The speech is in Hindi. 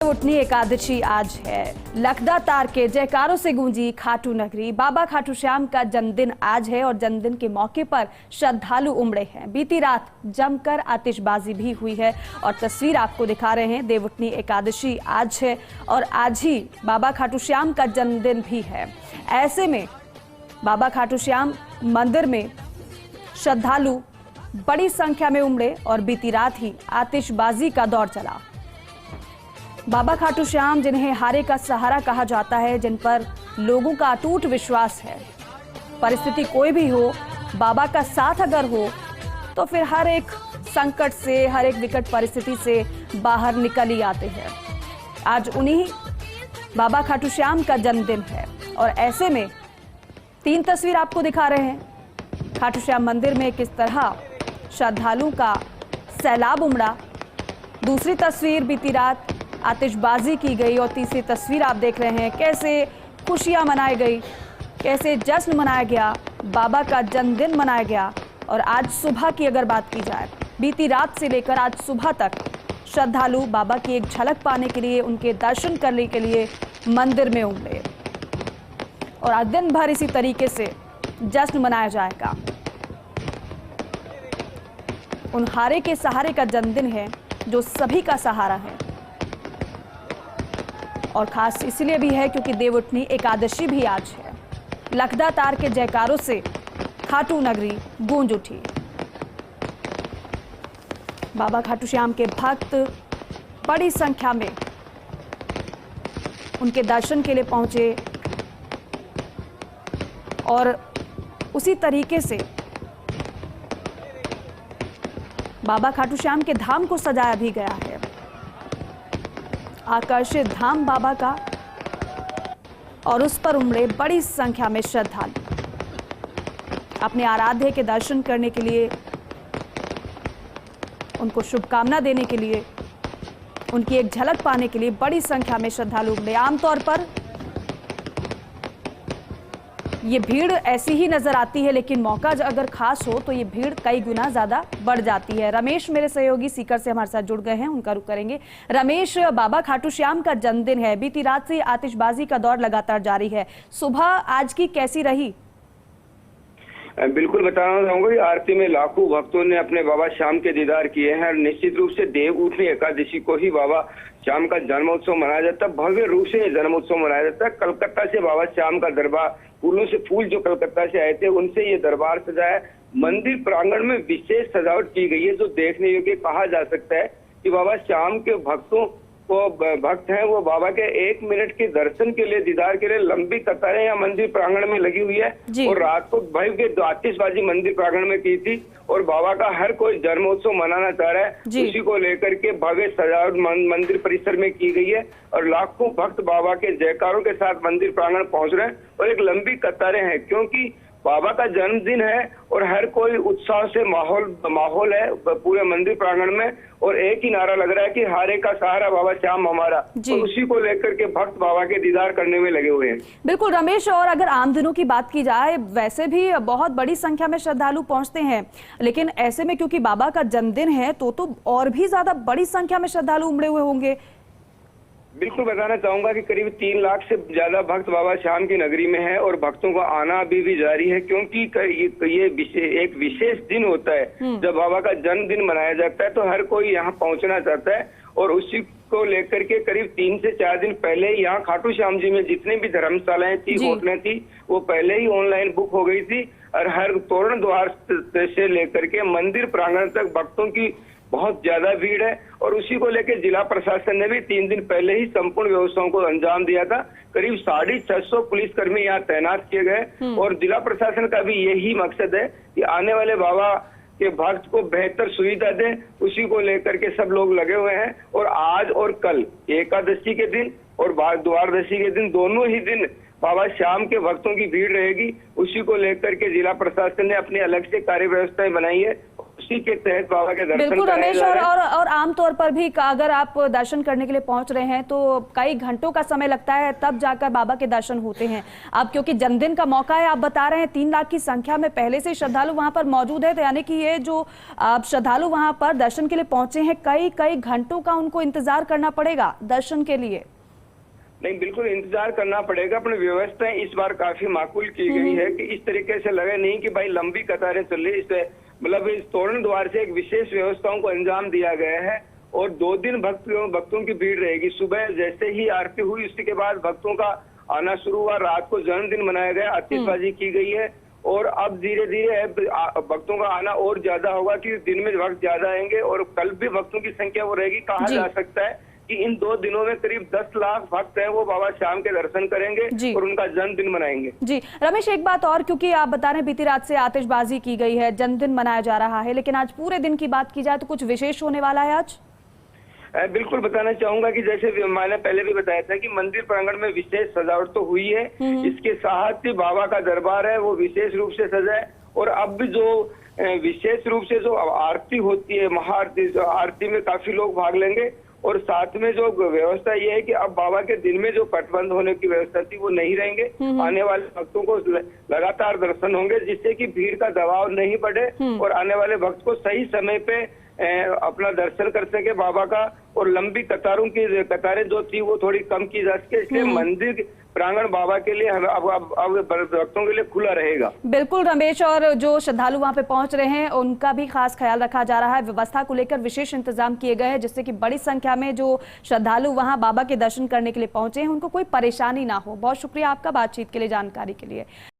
उठनी एकादशी आज है। लखदा तार के जयकारों से गूंजी खाटू नगरी। बाबा खाटू श्याम का जन्मदिन आज है और जन्मदिन के मौके पर श्रद्धालु उमड़े हैं। बीती रात जमकर आतिशबाजी भी हुई है और तस्वीर आपको दिखा रहे हैं। देवउठनी एकादशी आज है और आज ही बाबा खाटू श्याम का जन्मदिन भी है। ऐसे में बाबा खाटू श्याम मंदिर में श्रद्धालु बड़ी संख्या में उमड़े और बीती रात ही आतिशबाजी का दौर चला। बाबा खाटू श्याम, जिन्हें हारे का सहारा कहा जाता है, जिन पर लोगों का अटूट विश्वास है, परिस्थिति कोई भी हो, बाबा का साथ अगर हो तो फिर हर एक संकट से, हर एक विकट परिस्थिति से बाहर निकल ही आते हैं। आज उन्हीं बाबा खाटू श्याम का जन्मदिन है और ऐसे में 3 तस्वीर आपको दिखा रहे हैं। खाटू श्याम मंदिर में किस तरह श्रद्धालुओं का सैलाब उमड़ा। दूसरी तस्वीर बीती रात आतिशबाजी की गई और तीसरी तस्वीर आप देख रहे हैं कैसे खुशियां मनाई गई, कैसे जश्न मनाया गया, बाबा का जन्मदिन मनाया गया। और आज सुबह की अगर बात की जाए, बीती रात से लेकर आज सुबह तक श्रद्धालु बाबा की एक झलक पाने के लिए, उनके दर्शन करने के लिए मंदिर में उमड़े और आज दिन भर इसी तरीके से जश्न मनाया जाएगा। उन हारे के सहारे का जन्मदिन है जो सभी का सहारा है और खास इसलिए भी है क्योंकि देवउठनी एकादशी भी आज है। लखदा तार के जयकारों से खाटू नगरी गूंज उठी। बाबा खाटू श्याम के भक्त बड़ी संख्या में उनके दर्शन के लिए पहुंचे और उसी तरीके से बाबा खाटू श्याम के धाम को सजाया भी गया है। आकर्षित धाम बाबा का और उस पर उमड़े बड़ी संख्या में श्रद्धालु अपने आराध्य के दर्शन करने के लिए, उनको शुभकामना देने के लिए, उनकी एक झलक पाने के लिए बड़ी संख्या में श्रद्धालु उमड़े। आमतौर पर ये भीड़ ऐसी ही नजर आती है, लेकिन मौका अगर खास हो तो ये भीड़ कई गुना ज्यादा बढ़ जाती है। रमेश मेरे सहयोगी सीकर से हमारे साथ जुड़ गए हैं, उनका रुख करेंगे। रमेश, बाबा खाटू श्याम का जन्मदिन है, बीती रात से आतिशबाजी का दौर लगातार जारी है, सुबह आज की कैसी रही? बिल्कुल बताना चाहूंगा कि आरती में लाखों भक्तों ने अपने बाबा श्याम के दीदार किए हैं। निश्चित रूप से देवउठनी एकादशी को ही बाबा श्याम का जन्मोत्सव मनाया जाता है, भव्य रूप से जन्मोत्सव मनाया जाता है। कलकत्ता से बाबा श्याम का दरबार, फूलों से फूल जो कलकत्ता से आए थे उनसे ये दरबार सजाया। मंदिर प्रांगण में विशेष सजावट की गई है जो देखने योग्य कहा जा सकता है कि बाबा श्याम के भक्तों वो भक्त हैं, वो बाबा के 1 मिनट के दर्शन के लिए, दीदार के लिए लंबी कतारें यहाँ मंदिर प्रांगण में लगी हुई है। और रात को भव्य आतिशबाजी मंदिर प्रांगण में की थी और बाबा का हर कोई जन्मोत्सव मनाना चाह रहा है, उसी को लेकर के भव्य सजावट मंदिर परिसर में की गई है और लाखों भक्त बाबा के जयकारों के साथ मंदिर प्रांगण पहुंच रहे हैं और एक लंबी कतारें हैं क्योंकि बाबा का जन्मदिन है और हर कोई उत्साह से माहौल है पूरे मंदिर प्रांगण में और एक ही नारा लग रहा है कि हारे का सहारा बाबा श्याम हमारा, और उसी को लेकर के भक्त बाबा के दीदार करने में लगे हुए हैं। बिल्कुल रमेश, और अगर आम दिनों की बात की जाए, वैसे भी बहुत बड़ी संख्या में श्रद्धालु पहुंचते हैं, लेकिन ऐसे में क्योंकि बाबा का जन्मदिन है तो और भी ज्यादा बड़ी संख्या में श्रद्धालु उमड़े हुए होंगे। बिल्कुल बताना चाहूंगा कि करीब 3 लाख से ज्यादा भक्त बाबा श्याम की नगरी में है और भक्तों का आना अभी भी जारी है क्योंकि ये एक विशेष दिन होता है जब बाबा का जन्मदिन मनाया जाता है तो हर कोई यहाँ पहुंचना चाहता है और उसी को लेकर के करीब 3 से 4 दिन पहले यहाँ खाटू श्याम जी में जितनी भी धर्मशालाएं थी, होटलें थी, वो पहले ही ऑनलाइन बुक हो गई थी और हर तोरण द्वार से लेकर के मंदिर प्रांगण तक भक्तों की बहुत ज्यादा भीड़ है और उसी को लेकर जिला प्रशासन ने भी 3 दिन पहले ही संपूर्ण व्यवस्थाओं को अंजाम दिया था। करीब 650 पुलिसकर्मी यहाँ तैनात किए गए और जिला प्रशासन का भी यही मकसद है कि आने वाले बाबा के भक्त को बेहतर सुविधा दें, उसी को लेकर के सब लोग लगे हुए हैं। और आज और कल एकादशी के दिन और द्वादशी के दिन, दोनों ही दिन बाबा श्याम के भक्तों की भीड़ रहेगी। उसी को लेकर के जिला प्रशासन ने अपनी अलग से कार्य व्यवस्थाएं बनाई है, उसी के तहत बाबा के दर्शन बिल्कुल कराए रमेश, जा रहे हैं। और आमतौर पर भी अगर आप दर्शन करने के लिए पहुंच रहे हैं तो कई घंटों का समय लगता है, तब जाकर बाबा के दर्शन होते हैं। अब क्योंकि जन्मदिन का मौका है, आप बता रहे हैं 3 लाख की संख्या में पहले से श्रद्धालु वहां पर मौजूद है, तो यानी कि ये जो श्रद्धालु वहां पर दर्शन के लिए पहुंचे हैं, कई घंटों का उनको इंतजार करना पड़ेगा दर्शन के लिए। नहीं, बिल्कुल इंतजार करना पड़ेगा। अपनी व्यवस्थाएं इस बार काफी माकूल की गई है कि इस तरीके से लगे नहीं कि भाई लंबी कतारें चल रही। इस मतलब इस तोरण द्वार से एक विशेष व्यवस्थाओं को अंजाम दिया गया है और 2 दिन भक्तों की भीड़ रहेगी। सुबह जैसे ही आरती हुई उसके बाद भक्तों का आना शुरू हुआ। रात को जन्मदिन मनाया गया, आतिशबाजी की गई है और अब धीरे धीरे भक्तों का आना और ज्यादा होगा कि दिन में भक्त ज्यादा आएंगे और कल भी भक्तों की संख्या वो रहेगी। कहा जा सकता है कि इन 2 दिनों में करीब 10 लाख भक्त हैं वो बाबा श्याम के दर्शन करेंगे और उनका जन्मदिन मनाएंगे। जी रमेश, एक बात और, क्योंकि आप बता रहे हैं बीती रात से आतिशबाजी की गई है, जन्मदिन मनाया जा रहा है, लेकिन आज पूरे दिन की बात की जाए तो कुछ विशेष होने वाला है आज? बिल्कुल बताना चाहूंगा कि जैसे मैंने पहले भी बताया था कि मंदिर प्रांगण में विशेष सजावट तो हुई है। इसके साथ ही बाबा का दरबार है वो विशेष रूप से सजा है और अब भी जो विशेष रूप से जो आरती होती है, महाआरती, आरती में काफी लोग भाग लेंगे। और साथ में जो व्यवस्था ये है कि अब बाबा के दिन में जो पटबंद होने की व्यवस्था थी वो नहीं रहेंगे। आने वाले भक्तों को लगातार दर्शन होंगे जिससे कि भीड़ का दबाव नहीं पड़े और आने वाले भक्त को सही समय पे अपना दर्शन कर सके बाबा का और लंबी कतारें जो थी वो थोड़ी कम की जा सके। इसलिए मंदिर प्रांगण बाबा के लिए अब भक्तों के लिए खुला रहेगा। बिल्कुल रमेश, और जो श्रद्धालु वहां पे पहुंच रहे हैं उनका भी खास ख्याल रखा जा रहा है। व्यवस्था को लेकर विशेष इंतजाम किए गए हैं जिससे कि बड़ी संख्या में जो श्रद्धालु वहां बाबा के दर्शन करने के लिए पहुंचे हैं उनको कोई परेशानी ना हो। बहुत शुक्रिया आपका बातचीत के लिए, जानकारी के लिए।